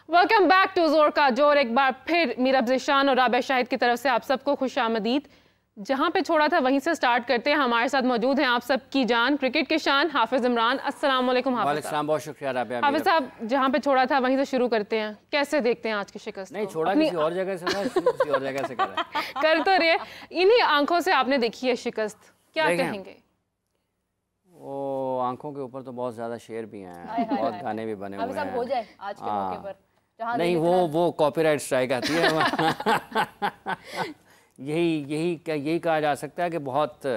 Welcome back to जोर का जोर। एक बार फिर मीरब ज़िशान और राबिया शाहिद की तरफ से आप सबको खुशामदीद। जहां पे छोड़ा था वहीं से स्टार्ट करते हैं। हमारे साथ मौजूद हैं आप सबकी जान, क्रिकेट के शान हाफिज इमरान। अस्सलाम वालेकुम हाफिज साहब। बहुत शुक्रिया राबिया। हाफिज साहब, जहां पे छोड़ा था वहीं से शुरू करते हैं। कैसे देखते हैं आज की शिकस्त? नहीं छोड़ा किसी और जगह से, किसी और जगह से कर तो रहे। इन्हीं आंखों से आपने देखी है शिकस्त, क्या कहेंगे? वो आंखों के ऊपर तो बहुत ज्यादा शेर भी हैं, बहुत गाने भी बने हुए हैं। हो जाए आज के मौके पर नहीं, वो कॉपीराइट स्ट्राइक आती है। यही कहा जा सकता है कि बहुत।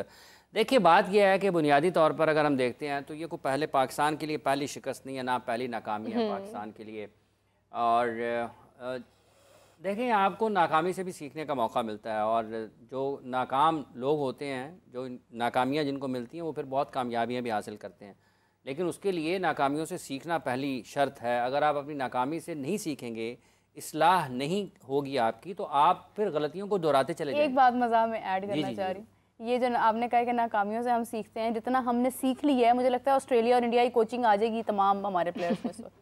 देखिए, बात यह है कि बुनियादी तौर पर अगर हम देखते हैं तो ये कोई पहले पाकिस्तान के लिए पहली शिकस्त नहीं है, ना पहली नाकामी है पाकिस्तान के लिए। और देखें, आपको नाकामी से भी सीखने का मौका मिलता है, और जो नाकाम लोग होते हैं, जो नाकामियाँ जिनको मिलती हैं, वो फिर बहुत कामयाबियाँ भी हासिल करते हैं। लेकिन उसके लिए नाकामियों से सीखना पहली शर्त है। अगर आप अपनी नाकामी से नहीं सीखेंगे, इस्लाह नहीं होगी आपकी, तो आप फिर गलतियों को दोहराते चले जाएंगे। एक बात मज़ाक में ऐड करना चाह रही हूँ, ये जो आपने कहा कि नाकामियों से हम सीखते हैं, जितना हमने सीख लिया है, मुझे लगता है ऑस्ट्रेलिया और इंडिया की कोचिंग आ जाएगी तमाम हमारे प्लेयर्स को इस वक्त।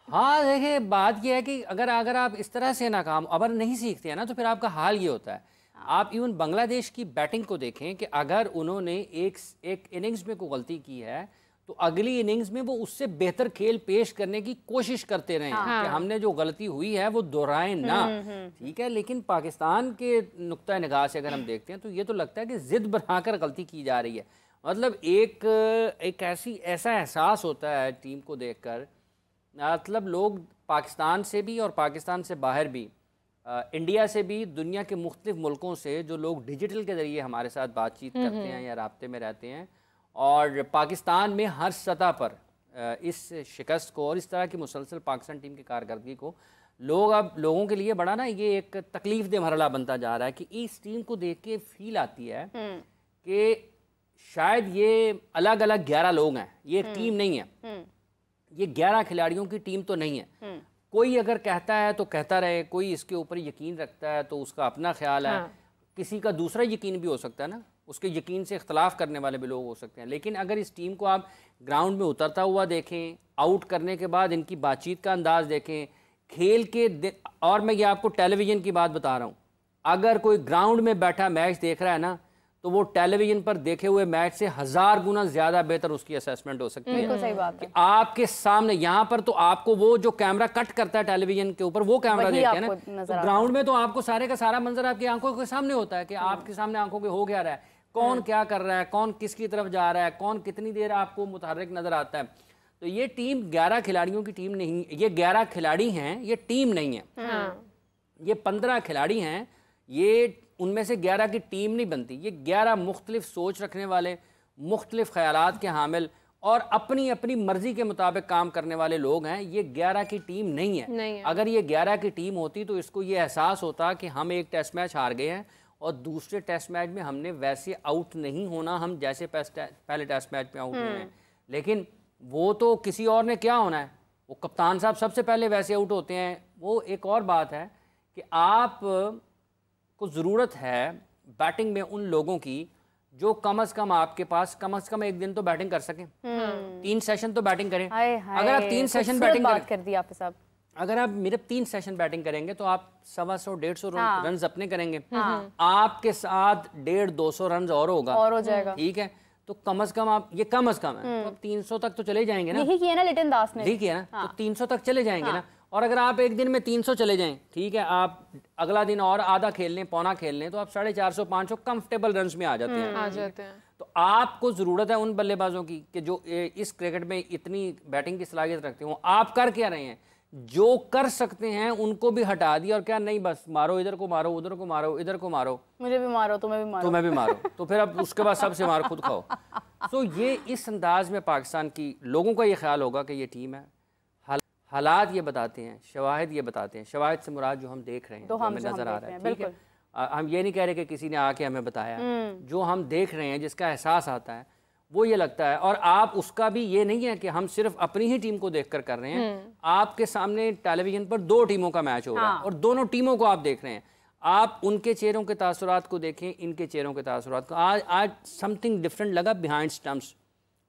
हाँ, देखिए, बात यह है कि अगर आप इस तरह से नाकाम अगर नहीं सीखते हैं ना, तो फिर आपका हाल ये होता है। आप इवन बांग्लादेश की बैटिंग को देखें कि अगर उन्होंने एक इनिंग्स में कोई गलती की है, तो अगली इनिंग्स में वो उससे बेहतर खेल पेश करने की कोशिश करते रहे कि हमने जो गलती हुई है वो दोहराएं ना। ठीक है, लेकिन पाकिस्तान के नुक्ता निगाह से अगर हम देखते हैं तो ये तो लगता है कि जिद बनाकर गलती की जा रही है। मतलब एक ऐसा एहसास होता है टीम को देखकर, मतलब लोग पाकिस्तान से भी और पाकिस्तान से बाहर भी, इंडिया से भी, दुनिया के मुख्तलिफ मुल्कों से जो लोग डिजिटल के ज़रिए हमारे साथ बातचीत करते हैं या राब्ते में रहते हैं, और पाकिस्तान में हर सतह पर इस शिकस्त को और इस तरह की मुसलसल पाकिस्तान टीम की कारकर्दगी को लोगों के लिए बड़ा ना ये एक तकलीफ दे मरहला बनता जा रहा है कि इस टीम को देख के फील आती है कि शायद ये अलग अलग 11 लोग हैं, ये एक टीम नहीं है, ये 11 खिलाड़ियों की टीम तो नहीं है। कोई अगर कहता है तो कहता रहे, कोई इसके ऊपर यकीन रखता है तो उसका अपना ख्याल है, किसी का दूसरा यकीन भी हो सकता है ना, उसके यकीन से इख्तलाफ करने वाले भी लोग हो सकते हैं। लेकिन अगर इस टीम को आप ग्राउंड में उतरता हुआ देखें, आउट करने के बाद इनकी बातचीत का अंदाज़ देखें, खेल के और मैं ये आपको टेलीविज़न की बात बता रहा हूँ, अगर कोई ग्राउंड में बैठा मैच देख रहा है ना, तो वो टेलीविज़न पर देखे हुए मैच से 1000 गुना ज़्यादा बेहतर उसकी असेसमेंट हो सकती है। सही बात है कि आपके सामने यहाँ पर तो आपको वो जो कैमरा कट करता है टेलीविज़न के ऊपर, वो कैमरा देखते हैं ना, तो ग्राउंड में तो आपको सारे का सारा मंजर आपकी आंखों के सामने होता है कि आपके सामने आंखों के हो क्या रहा है, कौन क्या कर रहा है, कौन किसकी तरफ जा रहा है, कौन कितनी देर आपको मुतहर्रिक नजर आता है। तो ये टीम 11 खिलाड़ियों की टीम नहीं, ये 11 खिलाड़ी हैं, ये टीम नहीं है। ये 15 खिलाड़ी हैं, ये उनमें से 11 की टीम नहीं बनती। ये 11 मुख्तलिफ सोच रखने वाले, मुख्तलिफ ख्यालात के हामिल और अपनी अपनी मर्जी के मुताबिक काम करने वाले लोग हैं। ये 11 की टीम नहीं है। अगर ये 11 की टीम होती तो इसको ये एहसास होता कि हम एक टेस्ट मैच हार गए हैं और दूसरे टेस्ट मैच में हमने वैसे आउट नहीं होना हम जैसे पहले टेस्ट मैच में आउट हुए हैं। लेकिन वो तो किसी और ने क्या होना है, वो कप्तान साहब सबसे पहले वैसे आउट होते हैं। वो एक और बात है कि आप को ज़रूरत है बैटिंग में उन लोगों की जो कम से कम एक दिन तो बैटिंग कर सकें। 3 सेशन तो बैटिंग करें। अगर आप 3 सेशन बैटिंग कर दी आपके साथ, अगर आप मेरे 3 सेशन बैटिंग करेंगे तो आप 125-150 रन अपने करेंगे। आपके साथ 150-200 रन और होगा, और हो जाएगा। ठीक है, तो कम से कम आप, ये कम से कम है, तो 300 तक तो चले जाएंगे ना। यही किया ना लिटन दास ने, ठीक है ना, तो 300 तक चले जाएंगे ना। और अगर आप एक दिन में 300 चले जाएं, ठीक है, आप अगला दिन और आधा खेल लें, पौना खेल लें, तो आप 450-500 कंफर्टेबल रन्स में आ जाते हैं। तो आपको ज़रूरत है उन बल्लेबाजों की कि जो इस क्रिकेट में इतनी बैटिंग की सलाहियत रखते हो। आप कर क्या रहे हैं, जो कर सकते हैं उनको भी हटा दिया, और क्या नहीं, बस मारो, इधर को मारो, उधर को मारो, इधर को मारो, मुझे भी मारो, तुम्हें भी मारो, तुम्हें भी मारो, तो फिर अब उसके बाद सबसे मारो, खुद खाओ। तो ये इस अंदाज में पाकिस्तान की लोगों का ये ख्याल होगा कि ये टीम है। हालात ये बताते हैं, शवाहिद ये बताते हैं, शवाहिद से मुराद जो हम देख रहे हैं, जो हमें नजर आ रहा है, ठीक है, हम ये नहीं कह रहे कि किसी ने आके हमें बताया, जो हम देख रहे हैं, जिसका एहसास आता है, वो ये लगता है। और आप उसका भी ये नहीं है कि हम सिर्फ अपनी ही टीम को देखकर कर रहे हैं, आपके सामने टेलीविजन पर 2 टीमों का मैच हो रहा है और दोनों टीमों को आप देख रहे हैं। आप उनके चेहरों के तासुरात को देखें, इनके चेहरों के तासुरात को। आज समथिंग डिफरेंट लगा बिहाइंड स्टम्प्स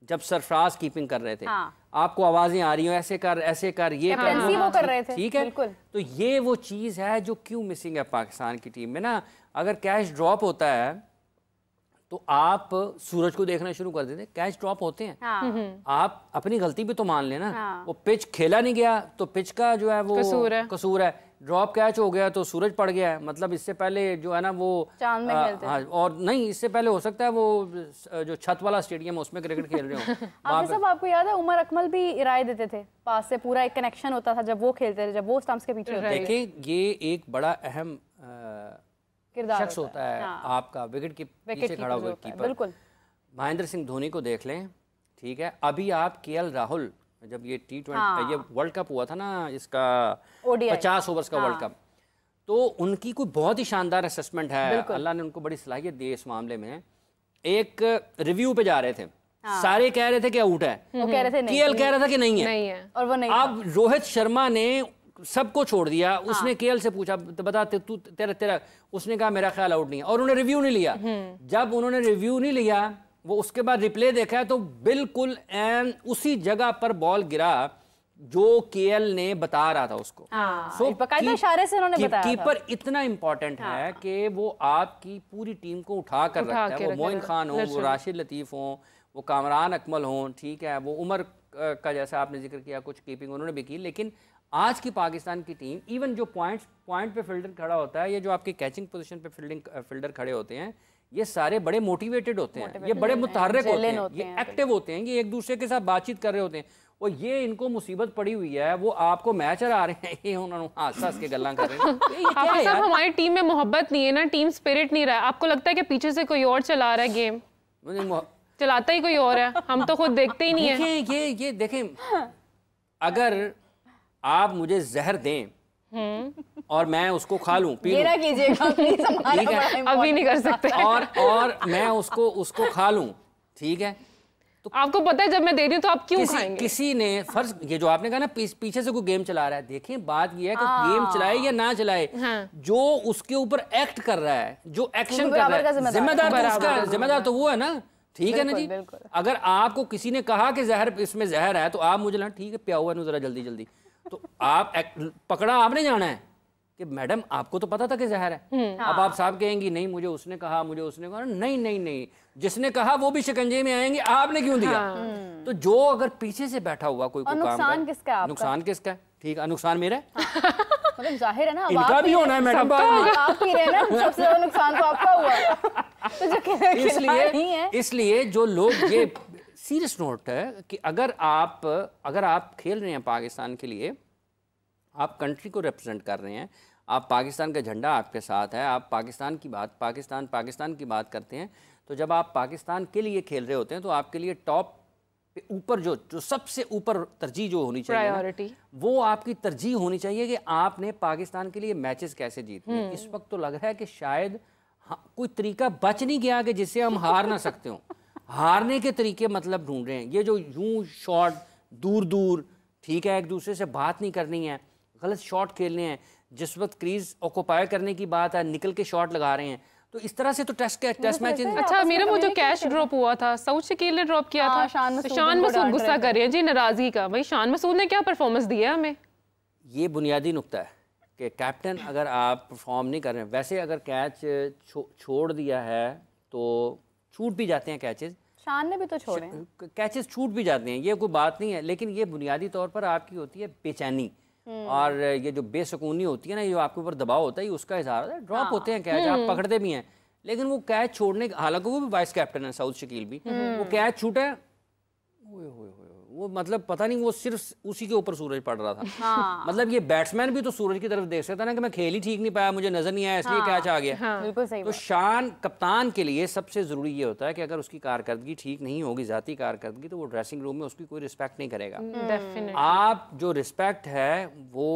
जब सरफराज कीपिंग कर रहे थे। आपको आवाजें आ रही हो ऐसे कर ये कर कैप्टेंसी वो कर रहे थे, ठीक है। बिल्कुल। तो ये वो चीज़ है जो क्यों मिसिंग है पाकिस्तान की टीम में ना। अगर कैच ड्रॉप होता है तो आप सूरज को देखना शुरू कर देते, कैच ड्रॉप होते हैं। हाँ। आप अपनी गलती भी तो मान लेना। हाँ। वो पिच खेला नहीं गया तो पिच का जो है वो कसूर है। ड्रॉप कैच हो गया तो सूरज पड़ गया है। मतलब इससे पहले जो है ना वो चांद में खेलते हाँ, और नहीं इससे पहले हो सकता है वो जो छत वाला स्टेडियम है उसमें क्रिकेट खेल रहे हो। आपके सब आपको याद है उमर अकमल भी राय देते थे, पास से पूरा एक कनेक्शन होता था जब वो खेलते थे, जब वो स्टंप्स के पीछे होते थे। देखिए ये एक बड़ा अहम किरदार शख्स होता है आपका विकेट के पीछे खड़ा हुआ कीपर। बिल्कुल। महेंद्र सिंह धोनी को देख लें, ठीक है। अभी आप केएल राहुल, जब ये T20 ये वर्ल्ड कप हुआ था ना इसका 50 ओवर्स का वर्ल्ड कप, तो उनकी कोई बहुत ही शानदार असेसमेंट है। अल्लाह ने उनको बड़ी सलाहियत दी इस मामले में। एक रिव्यू पे जा रहे थे, सारे कह रहे थे कि आउट है, वो कह रहे थे नहीं, केएल कह रहा था कि नहीं है और वो नहीं। अब रोहित शर्मा ने सबको छोड़ दिया। उसने केएल से पूछा बता तू तेरा उसने कहा मेरा ख्याल आउट नहीं है, और उन्होंने रिव्यू नहीं लिया। जब उन्होंने रिव्यू नहीं लिया, वो उसके बाद रिप्ले देखा तो बिल्कुल एन उसी जगह पर बॉल गिरा जो केएल ने बता रहा था उसको। बकायदा इशारे से उन्होंने बताया था। कीपर इतना इंपॉर्टेंट है कि वो आपकी पूरी टीम को उठा कर रखता है। वो मोइन खान हो, वो राशिद लतीफ हो, वो कामरान अकमल हो, ठीक है, वो उमर का जैसा आपने जिक्र किया कुछ कीपिंग उन्होंने भी की। लेकिन आज की पाकिस्तान की टीम इवन जो पॉइंट पे फील्डर खड़ा होता है, ये जो आपकी कैचिंग पोजीशन पे फील्डर खड़े होते हैं, ये सारे बड़े मोटिवेटेड होते हैं, ये बड़े मुतहर्रिक होते हैं, ये एक्टिव होते हैं, ये एक दूसरे के साथ बातचीत कर रहे होते हैं। और ये इनको मुसीबत पड़ी हुई है, वो आपको मैच हरा रहे हैं, ये उन्होंने हंस के गल्ला कर रहे हैं। आप सब हमारी टीम में मोहब्बत नहीं है ना, टीम स्पिरिट नहीं रहा है। आपको लगता है कि पीछे से कोई और चला रहा है गेम, चलाता ही कोई और है, हम तो खुद देखते ही नहीं है। ये देखें, अगर आप मुझे जहर दें और मैं उसको खा लूं, पी लूं, ठीक है, अभी नहीं कर सकते, और मैं उसको खा लूं, ठीक है, तो आपको पता है जब मैं दे रही हूं तो आप क्यों खाएंगे? किसी ने फर्ज ये जो आपने कहा ना पीछे से कोई गेम चला रहा है, देखें बात ये है कि गेम चलाए या ना चलाए, जो उसके ऊपर एक्ट कर रहा है, जो एक्शन कर रहा है, जिम्मेदार तो वो है ना, ठीक है ना जी। अगर आपको किसी ने कहा कि जहर इसमें जहर है तो आप मुझे लगा ठीक है पिया हुआ है जरा जल्दी, तो आप पकड़ा आपने जाना है कि मैडम आपको तो पता था कि जहर है। अब आप साहब कहेंगी नहीं मुझे उसने कहा नहीं, जिसने कहा वो भी शिकंजे में आएंगे, आपने क्यों दिया? तो जो अगर पीछे से बैठा हुआ कोई काम नुकसान किसका है? नुकसान किसका है? ठीक है, नुकसान मेरा है। मतलब जाहिर है ना, इनका भी होना है मैडम, आप पी रहे हैं ना, सबसे ज्यादा नुकसान तो आपका हुआ। तो जो इसलिए जो लोग ये सीरियस नोट है कि अगर आप खेल रहे हैं पाकिस्तान के लिए, आप कंट्री को रिप्रेजेंट कर रहे हैं, आप पाकिस्तान का झंडा आपके साथ है, आप पाकिस्तान की बात करते हैं, तो जब आप पाकिस्तान के लिए खेल रहे होते हैं तो आपके लिए टॉप पे ऊपर जो सबसे ऊपर तरजीह जो होनी चाहिए प्रायोरिटी, वो आपकी तरजीह होनी चाहिए कि आपने पाकिस्तान के लिए मैचेस कैसे जीतने हैं। इस वक्त तो लग रहा है कि शायद कोई तरीका बच नहीं गया कि जिससे हम हार ना सकते हो। हारने के तरीके मतलब ढूंढ रहे हैं, ये जो यूं शॉट दूर, ठीक है, एक दूसरे से बात नहीं करनी है, गलत शॉट खेलने हैं, जिस वक्त क्रीज ऑक्यूपाई करने की बात है निकल के शॉट लगा रहे हैं, तो इस तरह से तो टेस्ट मैच। अच्छा मेरा वो जो कैच ड्रॉप हुआ था, सऊद शकील ने ड्रॉप किया था, शान मसूद गुस्सा कर रहे हैं जी नाराजगी का। भाई शान मसूद ने क्या परफॉर्मेंस दिया हमें? ये बुनियादी नुक्ता है कि कैप्टन अगर आप परफॉर्म नहीं कर रहे हैं, वैसे अगर कैच छोड़ दिया है तो छूट भी जाते हैं कैचेस, शान ने भी तो छोड़े, कैचेस छूट भी जाते हैं, ये कोई बात नहीं है। लेकिन ये बुनियादी तौर पर आपकी होती है बेचैनी, और ये जो बेसुकूनी होती है ना, ये जो आपके ऊपर दबाव होता है, उसका इजहार होता है। ड्रॉप होते हैं कैच, आप पकड़ते भी हैं, लेकिन वो कैच छोड़ने, हालांकि वो भी वाइस कैप्टन है सऊद शकील भी, वो कैच छूटा है, वो मतलब पता नहीं, वो सिर्फ उसी के ऊपर सूरज पड़ रहा था। मतलब ये बैट्समैन भी तो सूरज की तरफ देख सकता ना कि मैं खेल ही ठीक नहीं पाया, मुझे नजर नहीं आया, इसलिए कैच आ गया। बिल्कुल सही। तो शान कप्तान के लिए सबसे जरूरी ये होता है कि अगर उसकी कारकर्दगी ठीक नहीं होगी, जाती कारकर्दगी, तो वो ड्रेसिंग रूम में उसकी कोई रिस्पेक्ट नहीं करेगा। आप जो रिस्पेक्ट है वो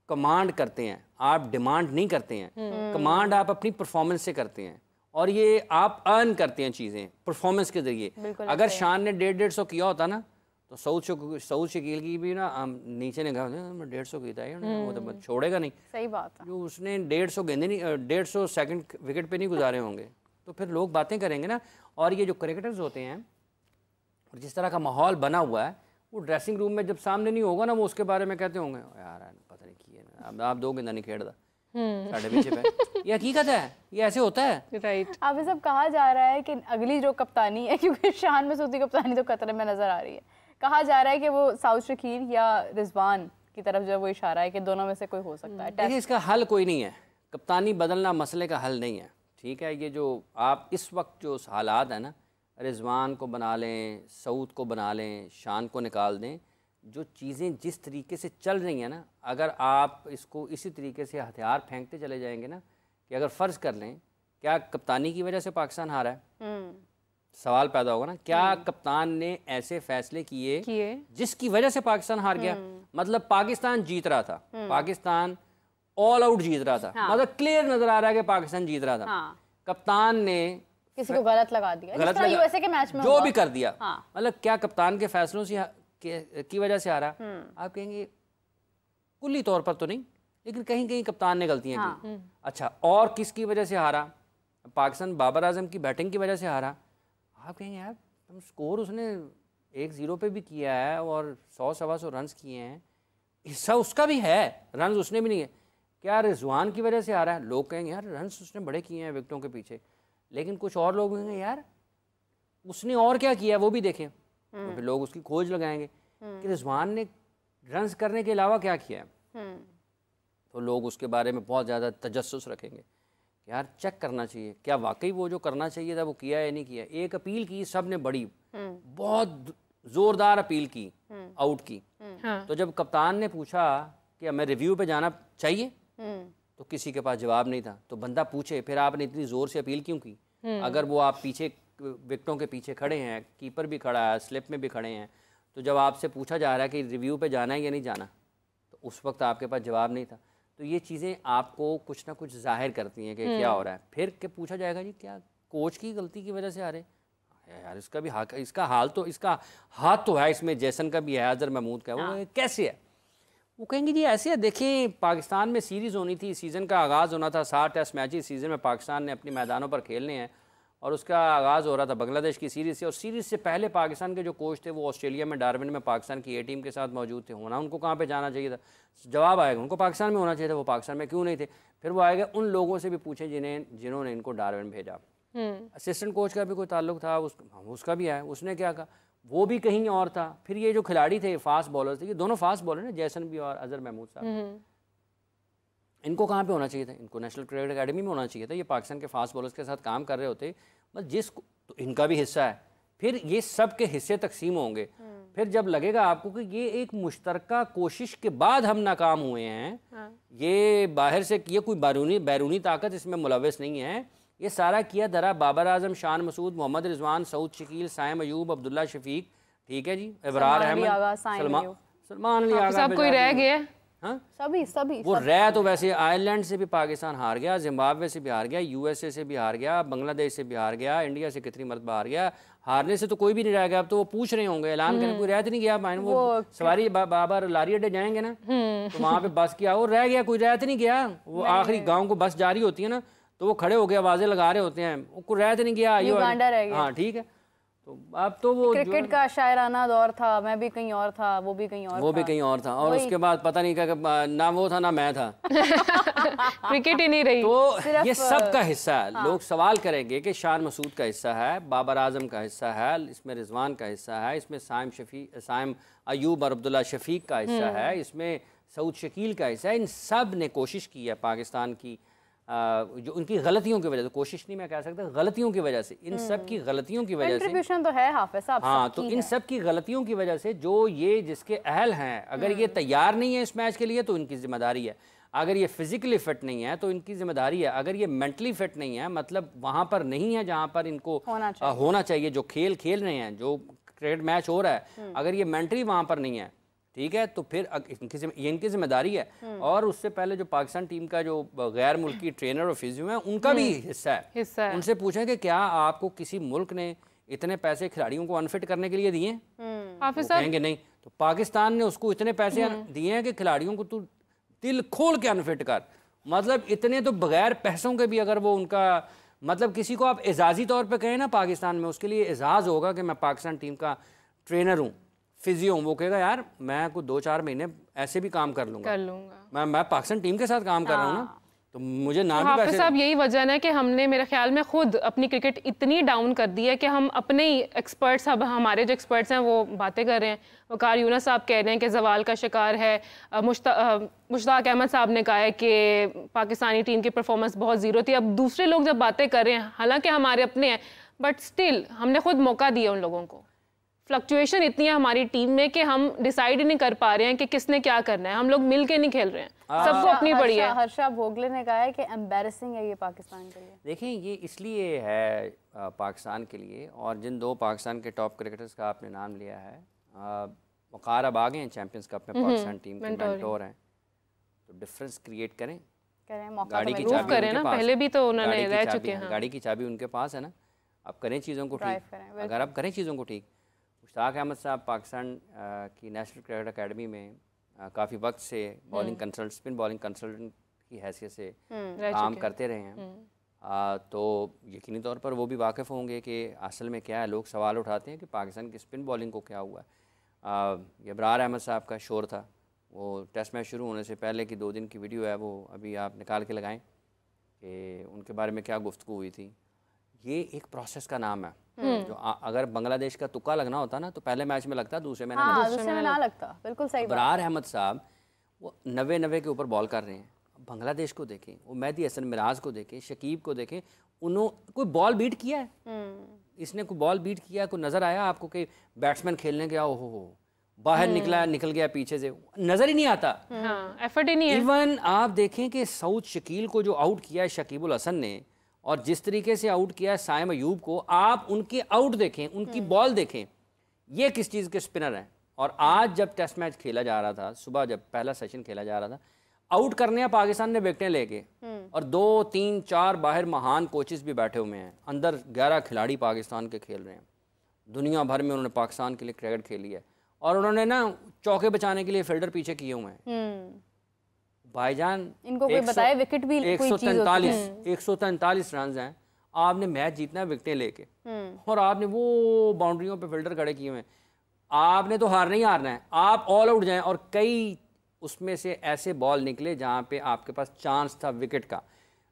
कमांड करते हैं, आप डिमांड नहीं करते हैं। कमांड आप अपनी परफॉर्मेंस से करते हैं, और ये आप अर्न करते हैं चीज़ें परफॉर्मेंस के जरिए। अगर शान ने 150 किया होता ना, तो सऊद शकील की भी ना नीचे ने कहा 150 की था, वो तो छोड़ेगा नहीं। सही बात है। जो उसने 150 गेंदे नहीं, 150 सेकंड विकेट पे नहीं गुजारे होंगे, तो फिर लोग बातें करेंगे ना। और ये जो क्रिकेटर्स होते हैं, और जिस तरह का माहौल बना हुआ है, वो ड्रेसिंग रूम में जब सामने नहीं होगा ना, वो उसके बारे में कहते होंगे यार पता नहीं किए ना, आप 2 गेंदा नहीं खेड़दा साढ़े पीछे पे। ये हकीकत है, ये ऐसे होता है। राइट। अब ये सब कहा जा रहा है कि अगली जो कप्तानी है, क्योंकि शान मसूद की कप्तानी तो खतरे में नजर आ रही है, कहा जा रहा है कि वो साउथ शकील या रिजवान की तरफ जो वो इशारा है कि दोनों में से कोई हो सकता है। देखिए इसका हल कोई नहीं है, कप्तानी बदलना मसले का हल नहीं है, ठीक है। ये जो आप इस वक्त जो हालात है ना, रिजवान को बना लें, सऊद को बना लें, शान को निकाल दें, जो चीज़ें जिस तरीके से चल रही हैं ना, अगर आप इसको इसी तरीके से हथियार फेंकते चले जाएंगे ना, कि अगर फ़र्ज़ कर लें क्या कप्तानी की वजह से पाकिस्तान हारा है, सवाल पैदा होगा ना, क्या कप्तान ने ऐसे फैसले किए जिसकी वजह से पाकिस्तान हार गया? मतलब पाकिस्तान जीत रहा था, पाकिस्तान ऑल आउट जीत रहा था, मतलब क्लियर नजर आ रहा है कि पाकिस्तान जीत रहा था, कप्तान ने किसी को गलत लगा दिया, गलत लगा, यूएसए के मैच में जो भी कर दिया, मतलब क्या कप्तान के फैसलों से की वजह से हारा? आप कहेंगे कुल्ली तौर पर तो नहीं, लेकिन कहीं कहीं कप्तान ने गलतियां की। अच्छा, और किसकी वजह से हारा? पाकिस्तान बाबर आजम की बैटिंग की वजह से हारा। आप कहेंगे यार तुम स्कोर उसने 1-0 पे भी किया है और 100-125 रन किए हैं, हिस्सा उसका भी है, रन उसने भी नहीं है, क्या रिजवान की वजह से आ रहा है? लोग कहेंगे यार रन उसने बड़े किए हैं विकेटों के पीछे, लेकिन कुछ और लोग कहेंगे यार उसने और क्या किया वो भी देखें, तो फिर लोग उसकी खोज लगाएंगे कि रिजवान ने रन करने के अलावा क्या किया है, तो लोग उसके बारे में बहुत ज़्यादा तजस्सुस रखेंगे, यार चेक करना चाहिए क्या वाकई वो जो करना चाहिए था वो किया या नहीं किया। एक अपील की सब ने बड़ी, बहुत ज़ोरदार अपील की, आउट की, तो जब कप्तान ने पूछा कि हमें रिव्यू पे जाना चाहिए, तो किसी के पास जवाब नहीं था। तो बंदा पूछे फिर आपने इतनी ज़ोर से अपील क्यों की? अगर वो आप पीछे विकेटों के पीछे खड़े हैं, कीपर भी खड़ा है, स्लिप में भी खड़े हैं, तो जब आपसे पूछा जा रहा है कि रिव्यू पे जाना है या नहीं जाना, तो उस वक्त आपके पास जवाब नहीं था। तो ये चीज़ें आपको कुछ ना कुछ जाहिर करती हैं कि क्या हो रहा है। फिर क्या पूछा जाएगा जी क्या कोच की गलती की वजह से आ रहे यार, इसका भी हाथ, इसका हाल तो, इसका हाथ तो है इसमें, जैसन का भी है, अजहर महमूद का, वो कैसे है? वो कहेंगे जी ऐसे है, देखिए पाकिस्तान में सीरीज़ होनी थी, सीज़न का आगाज़ होना था, 60 टेस्ट मैचेस सीज़न में पाकिस्तान ने अपने मैदानों पर खेलने हैं, और उसका आगाज़ हो रहा था बांग्लादेश की सीरीज़ से, और सीरीज़ से पहले पाकिस्तान के जो कोच थे वो ऑस्ट्रेलिया में डार्विन में पाकिस्तान की ए टीम के साथ मौजूद थे। होना उनको कहाँ पे जाना चाहिए था? जवाब आएगा उनको पाकिस्तान में होना चाहिए था, वो पाकिस्तान में क्यों नहीं थे? फिर वो आएगा उन लोगों से भी पूछें जिन्होंने इनको डार्विन भेजा। असिस्टेंट कोच का भी कोई ताल्लुक था, उसका भी है, उसने क्या कहा? वो भी कहीं और था। फिर ये जो खिलाड़ी थे फास्ट बॉलर थे, ये दोनों फास्ट बॉलर हैं, जैसन भी और अजहर महमूद साहब, इनको कहाँ पे होना चाहिए था? इनको नेशनल क्रिकेट एकेडमी में होना चाहिए था। ये पाकिस्तान के फास्ट बॉलर्स के साथ काम कर रहे होते, मतलब तो इनका भी हिस्सा है। फिर ये सब के हिस्से तकसीम होंगे। फिर जब लगेगा आपको कि ये एक मुश्तरका कोशिश के बाद हम नाकाम हुए हैं, ये बाहर से, ये कोई बैरूनी ताकत इसमें मुलविस नहीं है, ये सारा किया धरा बाबर आजम, शान मसूद, मोहम्मद रिजवान, सऊद शकील, साइम अयूब, अब्दुल्ला शफीक, ठीक है जी, इब्रार अहमद, सलमान अली आगा, सब कोई रह गया। हाँ सभी वो रह तो वैसे आयरलैंड से भी पाकिस्तान हार गया, जिम्बाब्वे से भी हार गया, यूएसए से भी हार गया, बांग्लादेश से भी हार गया, इंडिया से कितनी मरतबा हार गया। हारने से तो कोई भी नहीं रह गया। अब तो वो पूछ रहे होंगे, ऐलान करें, कोई रह तो नहीं गया। वो सवारी बाबर लारी अड्डे जाएंगे ना, तो वहाँ पे बस किया वो रह गया, कोई रह तो नहीं गया। वो आखिरी गाँव को बस जारी होती है ना, तो वो खड़े हो गए आवाजें लगा रहे होते हैं, वो कोई रह तो नहीं गया, हाँ ठीक है। तो अब तो वो क्रिकेट का शायराना दौर था, मैं भी कहीं और था, वो भी कहीं और था, और उसके बाद पता नहीं क्या, ना वो था ना मैं था, क्रिकेट ही नहीं रही। तो ये सब का हिस्सा है। लोग सवाल करेंगे कि शान मसूद का हिस्सा है, बाबर आजम का हिस्सा है, इसमें रिजवान का हिस्सा है, इसमें साइम अयूब और अब्दुल्ला शफीक का हिस्सा है, इसमें सऊद शकील का हिस्सा है। इन सब ने कोशिश की है पाकिस्तान की, जो उनकी गलतियों की वजह से, कोशिश नहीं मैं कह सकता, गलतियों की वजह से, इन सब की गलतियों की वजह से तो है हाफिज साहब। हाँ, तो इन सब की गलतियों की वजह से जो ये जिसके अहल हैं, अगर ये तैयार नहीं है इस मैच के लिए तो इनकी जिम्मेदारी है। अगर ये फिजिकली फिट नहीं है तो इनकी जिम्मेदारी है। अगर ये मेंटली फिट नहीं है, मतलब वहाँ पर नहीं है जहाँ पर इनको होना चाहिए, जो खेल खेल रहे हैं, जो क्रिकेट मैच हो रहा है, अगर ये मेंटली वहाँ पर नहीं है, ठीक है, तो फिर इनकी जिम्मेदारी है। और उससे पहले जो पाकिस्तान टीम का जो गैर मुल्की ट्रेनर और फिजियो है, उनका भी हिस्सा है। उनसे पूछें कि क्या आपको किसी मुल्क ने इतने पैसे खिलाड़ियों को अनफिट करने के लिए दिए? कहेंगे नहीं। तो पाकिस्तान ने उसको इतने पैसे दिए हैं कि खिलाड़ियों को तू दिल खोल के अनफिट कर, मतलब इतने तो बगैर पैसों के भी अगर वो उनका, मतलब किसी को आप एजाजी तौर पर कहें ना पाकिस्तान में, उसके लिए एजाज़ होगा कि मैं पाकिस्तान टीम का ट्रेनर हूँ, फिजियो हूँ, वो कहेगा यार मैं कुछ 2-4 महीने ऐसे भी काम कर लूँगा, मैं पाकिस्तान टीम के साथ काम कर रहा हूँ ना, तो मुझे नाम भी हाफिज पैसे। साहब यही वजह है कि हमने मेरे ख्याल में खुद अपनी क्रिकेट इतनी डाउन कर दी है कि हम अपने ही एक्सपर्ट्स, अब हमारे जो एक्सपर्ट्स हैं वो बातें कर रहे हैं। वकार यूनुस साहब कह रहे हैं कि जवाल का शिकार है, मुश्ताक अहमद साहब ने कहा है कि पाकिस्तानी टीम की परफॉर्मेंस बहुत ज़ीरो थी। अब दूसरे लोग जब बातें कर रहे हैं, हालांकि हमारे अपने हैं, बट स्टिल हमने खुद मौका दिया उन लोगों को। फ्लक्चुएशन इतनी है हमारी टीम में कि हम डिसाइड ही नहीं कर पा रहे हैं कि किसने क्या करना है। हम लोग मिल के नहीं खेल रहे हैं, सबको अपनी पड़ी है। हर्षा भोगले ने कहा है कि एम्बैरेसिंग है ये पाकिस्तान के लिए। देखिए ये इसलिए है पाकिस्तान के लिए, और जिन 2 पाकिस्तान के टॉप क्रिकेटर्स का आपने नाम लिया है, वकार अब आ गए हैं चैंपियंस कप में, पाकिस्तान टीम के मेंटोर हैं, तो डिफरेंस क्रिएट करें, गाड़ी की चाबी करें ना, पहले भी तो उन्होंने रह चुके हैं, गाड़ी की चाबी उनके पास है ना, अब करें चीज़ों को ठीक। अगर आप करें चीज़ों को ठीक, मुश्ताक अहमद साहब पाकिस्तान की नेशनल क्रिकेट अकेडमी में काफ़ी वक्त से bowling consultant, spin bowling consultant की हैसियत से काम करते रहे हैं, तो यकीनी तौर पर वो भी वाकिफ़ होंगे कि असल में क्या है। लोग सवाल उठाते हैं कि पाकिस्तान की स्पिन बॉलिंग को क्या हुआ है। ये अबरार अहमद साहब का शोर था, वो टेस्ट मैच शुरू होने से पहले की 2 दिन की वीडियो है, वो अभी आप निकाल के लगाएं कि उनके बारे में क्या गुफ्तगू हुई थी। ये एक प्रोसेस का नाम है, जो अगर बांग्लादेश का तुक्का लगना होता ना तो पहले मैच में लगता, दूसरे में ना लगता। बिल्कुल सही बात। अबरार अहमद साहब वो 90 के ऊपर बॉल कर रहे हैं। बांग्लादेश को देखें, वो मेहदी हसन मिराज को देखें, शकीब को देखें, उन्होंने कोई बॉल बीट किया है? इसने कोई बॉल बीट किया, कोई नज़र आया आपको कि बैट्समैन खेलने गया, ओहो बाहर निकल गया पीछे से? नज़र ही नहीं आता, एफर्ट ही नहीं है। इवन आप देखें कि सऊद शकील को जो आउट किया है शकीबुल हसन ने, और जिस तरीके से आउट किया है साइम अयूब को, आप उनके आउट देखें, उनकी बॉल देखें, ये किस चीज़ के स्पिनर हैं। और आज जब टेस्ट मैच खेला जा रहा था, सुबह जब पहला सेशन खेला जा रहा था, आउट करने हैं पाकिस्तान ने विकेटें लेके, और 2, 3, 4 बाहर महान कोचेस भी बैठे हुए हैं, अंदर 11 खिलाड़ी पाकिस्तान के खेल रहे हैं। दुनिया भर में उन्होंने पाकिस्तान के लिए क्रिकेट खेली है, और उन्होंने ना चौके बचाने के लिए फील्डर पीछे किए हुए हैं। भाईजान इनको कोई बताए विकेट भी 143 रन हैं, आपने मैच जीतना है विकेटें लेके, और आपने वो बाउंड्रियों पे फील्डर खड़े किए हुए हैं। आपने तो हारना ही हारना है, आप ऑल आउट जाएं। और कई उसमें से ऐसे बॉल निकले जहाँ पे आपके पास चांस था विकेट का,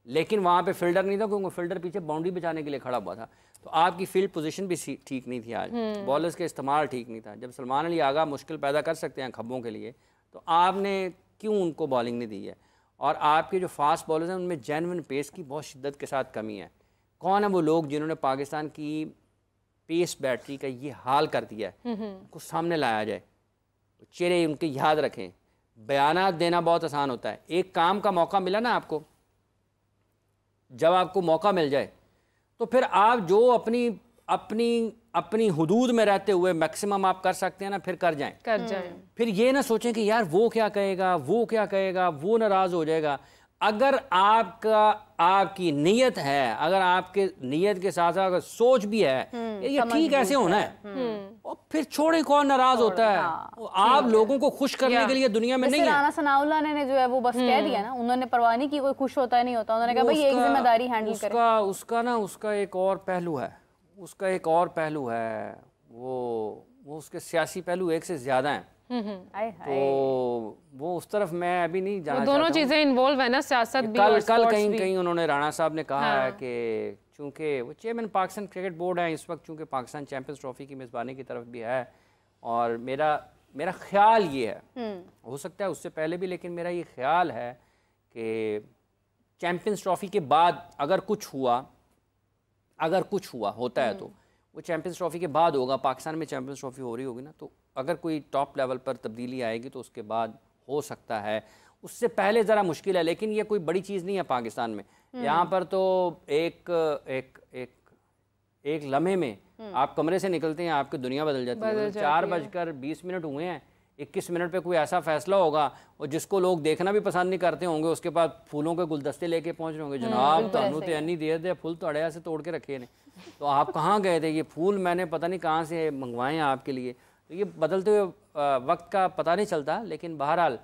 लेकिन वहाँ पे फील्डर नहीं था, क्योंकि फील्डर पीछे बाउंड्री बचाने के लिए खड़ा हुआ था। तो आपकी फील्ड पोजीशन भी ठीक नहीं थी आज, बॉलर्स का इस्तेमाल ठीक नहीं था। जब सलमान अली आगा मुश्किल पैदा कर सकते हैं खब्बों के लिए, तो आपने क्यों उनको बॉलिंग नहीं दी है? और आपके जो फास्ट बॉलर्स हैं उनमें जेन्युइन पेस की बहुत शिद्दत के साथ कमी है। कौन है वो लोग जिन्होंने पाकिस्तान की पेस बैटरी का ये हाल कर दिया है? उनको सामने लाया जाए, चेहरे उनके याद रखें। बयानात देना बहुत आसान होता है, एक काम का मौका मिला ना आपको, जब आपको मौका मिल जाए तो फिर आप जो अपनी हुदूद में रहते हुए मैक्सिमम आप कर सकते हैं ना, फिर कर जाएं। फिर ये ना सोचें कि यार वो क्या कहेगा, वो क्या कहेगा, वो नाराज़ हो जाएगा। अगर आपकी नीयत है, अगर आपके नीयत के साथ साथ अगर सोच भी है ये ठीक ऐसे होना है, और फिर छोड़े, कौन नाराज होता है? आप लोगों को खुश करने के लिए दुनिया में नहीं है। राना सनाउल्लाह ने जो है वो बस कह दिया ना, उन्होंने परवाह नहीं की कोई खुश होता है नहीं होता, उन्होंने कहा भाई ये एक जिम्मेदारी हैंडल करें। उसका एक और पहलू है, वो उसके सियासी पहलू एक से ज्यादा हैं। तो वो उस तरफ मैं अभी नहीं जाना चाहता। दोनों चीजें इन्वॉल्व है ना, सियासत भी और कल कहीं उन्होंने राणा साहब ने कहा है कि चूंकि वो चेयरमैन पाकिस्तान क्रिकेट बोर्ड है इस वक्त, चूंकि पाकिस्तान चैंपियंस ट्रॉफी की मेज़बानी की तरफ भी है, और मेरा ख्याल ये है, हो सकता है उससे पहले भी, लेकिन मेरा ये ख्याल है कि चैंपियंस ट्रॉफी के बाद अगर कुछ हुआ होता है तो वो चैंपियंस ट्रॉफी के बाद होगा। पाकिस्तान में चैंपियंस ट्रॉफी हो रही होगी ना, तो अगर कोई टॉप लेवल पर तब्दीली आएगी तो उसके बाद हो सकता है, उससे पहले ज़रा मुश्किल है। लेकिन ये कोई बड़ी चीज़ नहीं है पाकिस्तान में। यहाँ पर तो एक लम्हे में आप कमरे से निकलते हैं, आपकी दुनिया बदल जाती है। 4:20 हुए हैं, 21 मिनट पे कोई ऐसा फैसला होगा और जिसको लोग देखना भी पसंद नहीं करते होंगे, उसके बाद फूलों के गुलदस्ते लेके पहुंच रहे होंगे, जनाब तो अन्नी दे फूल तो अड़िया से तोड़ के रखे ने, तो आप कहाँ गए थे? ये फूल मैंने पता नहीं कहाँ से मंगवाए हैं आपके लिए। तो ये बदलते हुए वक्त का पता नहीं चलता, लेकिन बहरहाल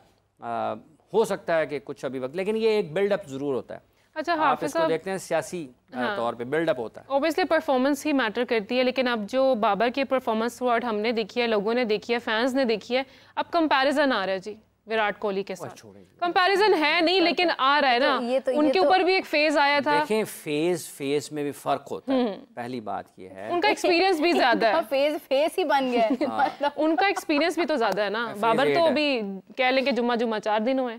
हो सकता है कि कुछ अभी वक्त, लेकिन ये एक बिल्डअप ज़रूर होता है। अच्छा आप हाफिज इसको साहब, देखते हैं सियासी तौर पे बिल्डअप होता है। ऑब्वियसली परफॉर्मेंस ही मैटर करती है, लेकिन अब जो बाबर की परफॉर्मेंस थ्रू आउट हमने देखी है, लोगों ने देखी है, फैंस ने देखी है, अब कंपैरिजन आ रहा है जी विराट कोहली के साथ। कंपैरिजन है नहीं लेकिन आ रहा है ना, उनके ऊपर भी एक फेज आया था। देखें फेज में भी फर्क होता है। पहली बात ये है उनका एक्सपीरियंस भी ज्यादा है, फेस ही बन गया है। मतलब उनका एक्सपीरियंस भी तो ज्यादा है ना। बाबर तो अभी कह लें कि जुम्मा 4 दिन हुए।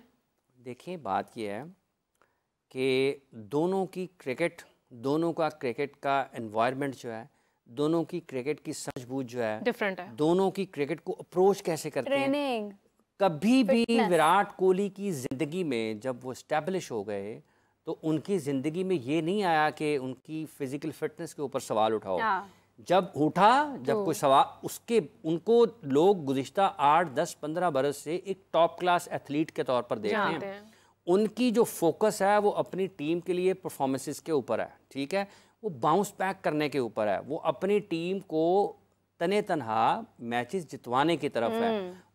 देखिए बात ये है कि दोनों का क्रिकेट का एनवायरनमेंट जो है, दोनों की क्रिकेट की समझबूझ जो है डिफरेंट है, दोनों की क्रिकेट को अप्रोच कैसे करते हैं। ट्रेनिंग कभी भी विराट कोहली की ज़िंदगी में जब वो स्टैब्लिश हो गए तो उनकी ज़िंदगी में ये नहीं आया कि उनकी फिजिकल फिटनेस के ऊपर सवाल उठाओ। जब कोई सवाल उनको लोग गुज़िश्ता 8, 10, 15 बरस से एक टॉप क्लास एथलीट के तौर पर देखते हैं। उनकी जो फोकस है वो अपनी टीम के लिए परफॉर्मेंसेस के ऊपर है, ठीक है, वो बाउंस बैक करने के ऊपर है, वो अपनी टीम को तने तनहा मैचेस जितवाने की तरफ है।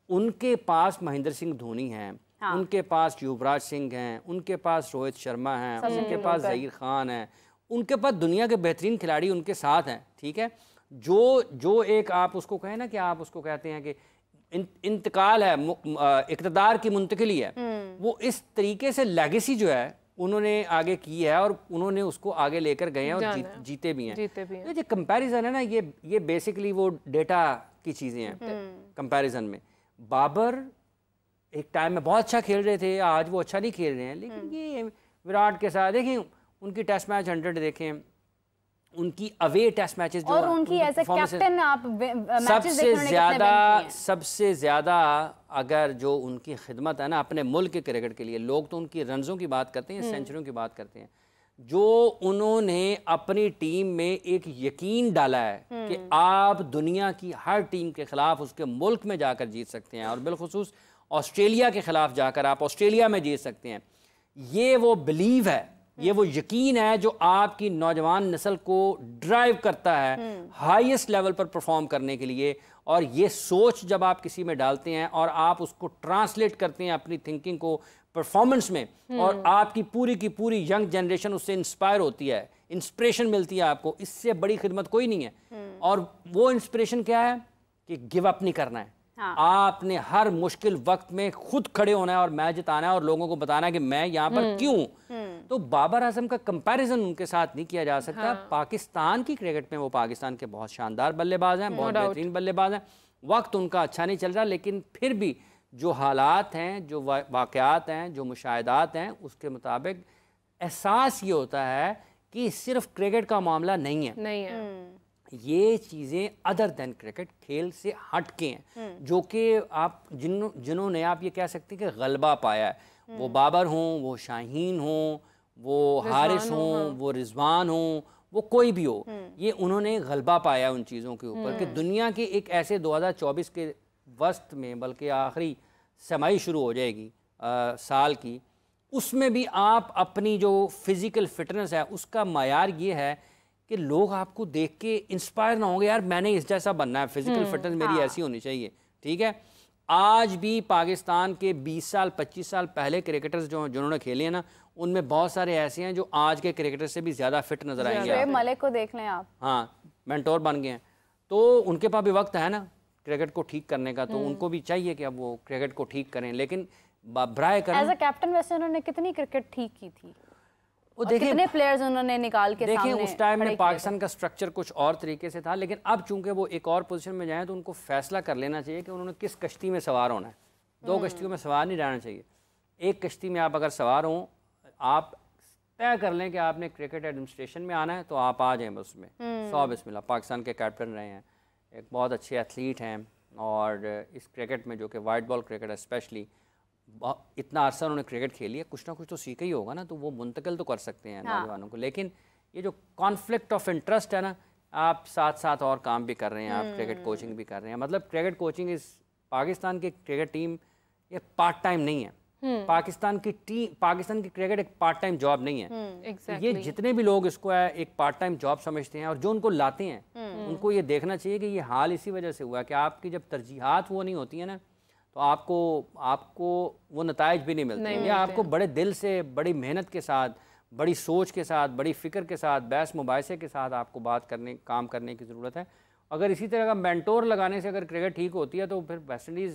उनके पास महेंद्र सिंह धोनी हैं, उनके पास युवराज सिंह हैं, उनके पास रोहित शर्मा हैं, उनके पास ज़हीर खान हैं, उनके पास दुनिया के बेहतरीन खिलाड़ी उनके साथ हैं, ठीक है। जो एक आप उसको कहें ना कि आप उसको कहते हैं कि इंतकाल है, इक़्तिदार की मुंतकिली है, वो इस तरीके से लेगेसी जो है उन्होंने आगे की है और उन्होंने उसको आगे लेकर गए हैं और जीते भी हैं। तो जो कंपैरिजन है ना, ये बेसिकली वो डेटा की चीज़ें हैं। कंपैरिजन में बाबर एक टाइम में बहुत अच्छा खेल रहे थे, आज वो अच्छा नहीं खेल रहे हैं, लेकिन ये विराट के साथ देखें उनकी टेस्ट मैच 100 देखें, उनकी अवे टेस्ट मैचेस जो और उनकी एज ए कैप्टन आप मैचेस देखने सबसे ज़्यादा अगर जो उनकी खिदमत है ना अपने मुल्क के क्रिकेट के लिए, लोग तो उनकी रन्सों की बात करते हैं, सेंचुरियों की बात करते हैं, जो उन्होंने अपनी टीम में एक यकीन डाला है कि आप दुनिया की हर टीम के खिलाफ उसके मुल्क में जाकर जीत सकते हैं और बिलखुसूस ऑस्ट्रेलिया के खिलाफ जाकर आप ऑस्ट्रेलिया में जीत सकते हैं। ये वो बिलीव है, ये वो यकीन है जो आपकी नौजवान नस्ल को ड्राइव करता है हाईएस्ट लेवल पर परफॉर्म करने के लिए। और ये सोच जब आप किसी में डालते हैं और आप उसको ट्रांसलेट करते हैं अपनी थिंकिंग को परफॉर्मेंस में, और आपकी पूरी यंग जनरेशन उससे इंस्पायर होती है, इंस्पिरेशन मिलती है आपको, इससे बड़ी खिदमत कोई नहीं है। और वो इंस्पिरेशन क्या है कि गिव अप नहीं करना है। आपने हर मुश्किल वक्त में खुद खड़े होना है और मैच जिताना है और लोगों को बताना है कि मैं यहाँ पर क्यों। तो बाबर आजम का कंपैरिजन उनके साथ नहीं किया जा सकता। पाकिस्तान की क्रिकेट में वो पाकिस्तान के बहुत शानदार बल्लेबाज हैं, बहुत बेहतरीन बल्लेबाज हैं। वक्त उनका अच्छा नहीं चल रहा, लेकिन फिर भी जो हालात हैं, जो वाक़यात हैं, जो मुशाहिदात हैं, उसके मुताबिक एहसास ये होता है कि सिर्फ क्रिकेट का मामला नहीं है। ये चीज़ें अदर दैन क्रिकेट खेल से हट के हैं, जो कि आप जिन्होंने आप ये कह सकते हैं कि गलबा पाया है। वो बाबर हों, वो शाहीन हों, वो हारिस हों, वो रिजवान हों, वो कोई भी हो, ये उन्होंने गलबा पाया उन चीज़ों के ऊपर कि दुनिया के एक ऐसे 2024 के वस्त में, बल्कि आखिरी समाई शुरू हो जाएगी साल की, उसमें भी आप अपनी जो फिज़िकल फिटनेस है उसका मायार ये है कि लोग आपको देख के इंस्पायर ना होंगे, यार मैंने इस जैसा बनना है, फिजिकल फिटनेस मेरी ऐसी होनी चाहिए, ठीक है। आज भी पाकिस्तान के 20 साल 25 साल पहले क्रिकेटर्स जिन्होंने खेले हैं ना, उनमें बहुत सारे ऐसे हैं जो आज के क्रिकेटर से भी ज़्यादा फिट नजर आएंगे। मलिक को देख लें आप, हाँ, मेंटोर बन गए हैं, तो उनके पास भी वक्त है ना क्रिकेट को ठीक करने का, तो उनको भी चाहिए कि अब वो क्रिकेट को ठीक करें। लेकिन ब्राय करें एज अ कैप्टन वैसे उन्होंने कितनी क्रिकेट ठीक की थी, वो कितने प्लेयर्स उन्होंने निकाल के देखें उस टाइम में पाकिस्तान का स्ट्रक्चर कुछ और तरीके से था, लेकिन अब चूंकि वो एक और पोजीशन में जाए तो उनको फैसला कर लेना चाहिए कि उन्होंने किस कश्ती में सवार होना है। 2 कश्तियों में सवार नहीं रहना चाहिए। एक कश्ती में आप अगर सवार हों, आप तय कर लें कि आपने क्रिकेट एडमिनिस्ट्रेशन में आना है तो आप आ जाएं बस में। 100 बिस्मिल्लाह। पाकिस्तान के कैप्टन रहे हैं, एक बहुत अच्छे एथलीट हैं, और इस क्रिकेट में जो कि वाइट बॉल क्रिकेट है स्पेशली, इतना अरसा उन्होंने क्रिकेट खेली है, कुछ ना कुछ तो सीखा ही होगा ना, तो वो मुंतकिल तो कर सकते हैं नौजवानों को। लेकिन ये जो कॉन्फ्लिक्ट ऑफ इंटरेस्ट है ना, आप साथ साथ और काम भी कर रहे हैं, आप क्रिकेट कोचिंग भी कर रहे हैं, मतलब क्रिकेट कोचिंग इस पाकिस्तान की क्रिकेट टीम ये पार्ट टाइम नहीं है। पाकिस्तान की क्रिकेट एक पार्ट टाइम जॉब नहीं है। ये जितने भी लोग इसको है एक पार्ट टाइम जॉब समझते हैं, और जो उनको लाते हैं उनको ये देखना चाहिए कि ये हाल इसी वजह से हुआ है कि आपकी जब तरजीहात वो नहीं होती है ना, तो आपको वो नताइज भी नहीं मिलते हैं। या आपको बड़े दिल से, बड़ी मेहनत के साथ, बड़ी सोच के साथ, बड़ी फिक्र के साथ, बहस मुबाहिसे के साथ आपको काम करने की ज़रूरत है। अगर इसी तरह का मेंटोर लगाने से अगर क्रिकेट ठीक होती है तो फिर वेस्ट इंडीज़